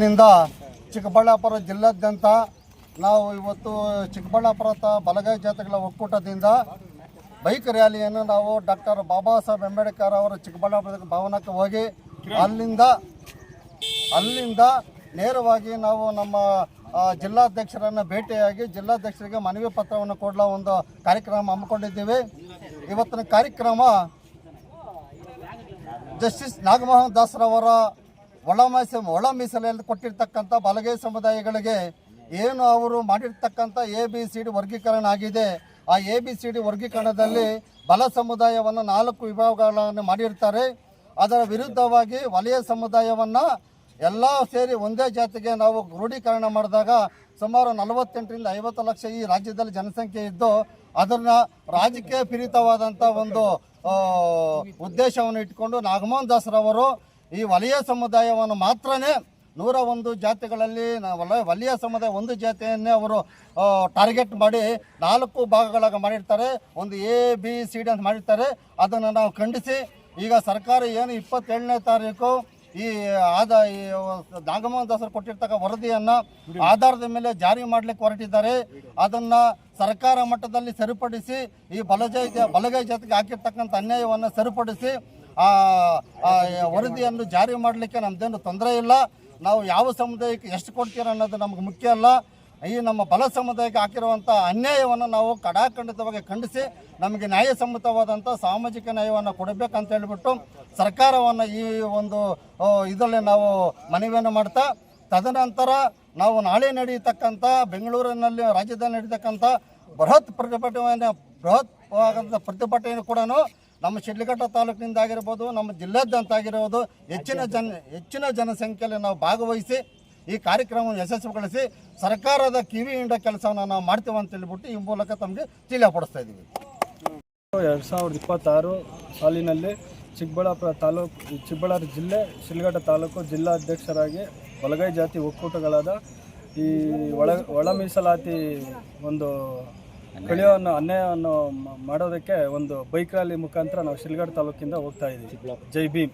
ನಿಂದ ಚಿಕ್ಕಬಳ್ಳಾಪುರ ಜಿಲ್ಲಾದ್ಯಂತ ನಾವು ಇವತ್ತು ಚಿಕ್ಕಬಳ್ಳಾಪುರ ಬಲಗೈ ಜಾತಿಗಳ ಒಕ್ಕೂಟದಿಂದ ಬೈಕ್ ರ್ಯಾಲಿಯನ್ನು ನಾವು ಡಾಕ್ಟರ್ ಬಾಬಾ ಸಾಹೇಬ್ ಅಂಬೇಡ್ಕರ್ ಅವರ ಚಿಕ್ಕಬಳ್ಳಾಪುರ ಭವನಕ್ಕೆ ಹೋಗಿ ಅಲ್ಲಿಂದ ನೇರವಾಗಿ ನಾವು ನಮ್ಮ ಜಿಲ್ಲಾಧ್ಯಕ್ಷರನ್ನು ಭೇಟಿಯಾಗಿ ಜಿಲ್ಲಾಧ್ಯಕ್ಷರಿಗೆ ಮನವಿ ಪತ್ರವನ್ನು ಕೊಡಲು ಒಂದು ಕಾರ್ಯಕ್ರಮ ಹಮ್ಮಿಕೊಂಡಿದ್ದೀವಿ. ಇವತ್ತಿನ ಕಾರ್ಯಕ್ರಮ ಜಸ್ಟಿಸ್ ನಾಗಮೋಹನ್ ದಾಸ್ರವರ ಒಳ ಮೀಸಲೆಯಲ್ಲಿ ಕೊಟ್ಟಿರ್ತಕ್ಕಂಥ ಬಲಗೈ ಸಮುದಾಯಗಳಿಗೆ ಏನು ಅವರು ಮಾಡಿರ್ತಕ್ಕಂಥ ABCD ವರ್ಗೀಕರಣ ಆಗಿದೆ. ಆ ABCD ವರ್ಗೀಕರಣದಲ್ಲಿ ಬಲ ಸಮುದಾಯವನ್ನು 4 ವಿಭಾಗಗಳನ್ನು ಮಾಡಿರ್ತಾರೆ. ಅದರ ವಿರುದ್ಧವಾಗಿ ವಲಯ ಸಮುದಾಯವನ್ನು ಎಲ್ಲ ಸೇರಿ ಒಂದೇ ಜಾತಿಗೆ ನಾವು ಕ್ರೋಢೀಕರಣ ಮಾಡಿದಾಗ ಸುಮಾರು 48ರಿಂದ 50 ಲಕ್ಷ ಈ ರಾಜ್ಯದಲ್ಲಿ ಜನಸಂಖ್ಯೆ ಇದ್ದು ಅದನ್ನು ರಾಜಕೀಯ ಪ್ರೇರಿತವಾದಂಥ ಒಂದು ಉದ್ದೇಶವನ್ನು ಇಟ್ಕೊಂಡು ನಾಗಮೋಹನ್ ದಾಸ್ರವರು ಈ ವಲಯ ಸಮುದಾಯವನ್ನು ಮಾತ್ರನೇ 101 ಜಾತಿಗಳಲ್ಲಿ ವಲಯ ಸಮುದಾಯ ಒಂದು ಜಾತಿಯನ್ನೇ ಅವರು ಟಾರ್ಗೆಟ್ ಮಾಡಿ 4 ಭಾಗಗಳಾಗಿ ಮಾಡಿರ್ತಾರೆ. ಒಂದು ABCD ಅಂತ ಮಾಡಿರ್ತಾರೆ. ಅದನ್ನು ನಾವು ಖಂಡಿಸಿ ಈಗ ಸರ್ಕಾರ ಏನು 27ನೇ ತಾರೀಕು ಈ ನಾಗಮೋಹನ್ ದಾಸರು ಕೊಟ್ಟಿರ್ತಕ್ಕ ವರದಿಯನ್ನು ಆಧಾರದ ಮೇಲೆ ಜಾರಿ ಮಾಡಲಿಕ್ಕೆ ಹೊರಟಿದ್ದಾರೆ. ಅದನ್ನು ಸರ್ಕಾರ ಮಟ್ಟದಲ್ಲಿ ಸರಿಪಡಿಸಿ ಈ ಬಲಗೈ ಜಾತಿಗೆ ಹಾಕಿರ್ತಕ್ಕಂಥ ಅನ್ಯಾಯವನ್ನು ಸರಿಪಡಿಸಿ ಆ ವರದಿಯನ್ನು ಜಾರಿ ಮಾಡಲಿಕ್ಕೆ ನಮ್ಮದೇನು ತೊಂದರೆ ಇಲ್ಲ. ನಾವು ಯಾವ ಸಮುದಾಯಕ್ಕೆ ಎಷ್ಟು ಕೊಡ್ತೀರ ಅನ್ನೋದು ನಮಗೆ ಮುಖ್ಯ ಅಲ್ಲ. ಈ ನಮ್ಮ ಬಲ ಸಮುದಾಯಕ್ಕೆ ಹಾಕಿರುವಂಥ ಅನ್ಯಾಯವನ್ನು ನಾವು ಕಡಾಖಂಡಿತವಾಗಿ ಖಂಡಿಸಿ ನಮಗೆ ನ್ಯಾಯಸಮ್ಮತವಾದಂಥ ಸಾಮಾಜಿಕ ನ್ಯಾಯವನ್ನು ಕೊಡಬೇಕಂತ ಹೇಳಿಬಿಟ್ಟು ಸರ್ಕಾರವನ್ನು ಈ ಒಂದು ಇದರಲ್ಲಿ ನಾವು ಮನವಿಯನ್ನು ಮಾಡ್ತಾ, ತದನಂತರ ನಾವು ನಾಳೆ ನಡೆಯತಕ್ಕಂಥ ಬೆಂಗಳೂರಿನಲ್ಲಿ ರಾಜ್ಯದಲ್ಲಿ ನಡೀತಕ್ಕಂಥ ಬೃಹತ್ ಪ್ರತಿಭಟನೆ ಕೂಡ ನಮ್ಮ ಶಿಡ್ಲಘಟ್ಟ ತಾಲೂಕಿನಿಂದ ಆಗಿರ್ಬೋದು, ನಮ್ಮ ಜಿಲ್ಲೆಯಾದ್ಯಂತ ಆಗಿರ್ಬೋದು ಹೆಚ್ಚಿನ ಜನಸಂಖ್ಯೆಯಲ್ಲಿ ನಾವು ಭಾಗವಹಿಸಿ ಈ ಕಾರ್ಯಕ್ರಮವನ್ನು ಯಶಸ್ವಿಗೊಳಿಸಿ ಸರ್ಕಾರದ ಕಿವಿ ಹಿಂಡ ಕೆಲಸವನ್ನು ನಾವು ಮಾಡ್ತೇವೆ ಅಂತ ಹೇಳಿಬಿಟ್ಟು ಈ ಮೂಲಕ ತಮಗೆ ತಿಳಿಯಪಡಿಸ್ತಾ ಇದ್ದೀವಿ. 2026 ಸಾಲಿನಲ್ಲಿ ಚಿಕ್ಕಬಳ್ಳಾಪುರ ಜಿಲ್ಲೆ ಶಿಡ್ಲಘಟ್ಟ ತಾಲೂಕು ಜಿಲ್ಲಾಧ್ಯಕ್ಷರಾಗಿ ಬಲಗೈ ಜಾತಿ ಒಕ್ಕೂಟಗಳಾದ ಈ ಒಳ ಮೀಸಲಾತಿ ಒಂದು ಕಳೆಯೋವನ್ನು ಅನ್ಯಾಯವನ್ನು ಮಾಡೋದಕ್ಕೆ ಒಂದು ಬೈಕ್ ರ್ಯಾಲಿ ಮುಖಾಂತರ ನಾವು ಶಿಡ್ಲಘಟ್ಟ ತಾಲೂಕಿಂದ ಹೋಗ್ತಾ ಇದ್ದೀವಿ. ಜೈ ಭೀಮ್.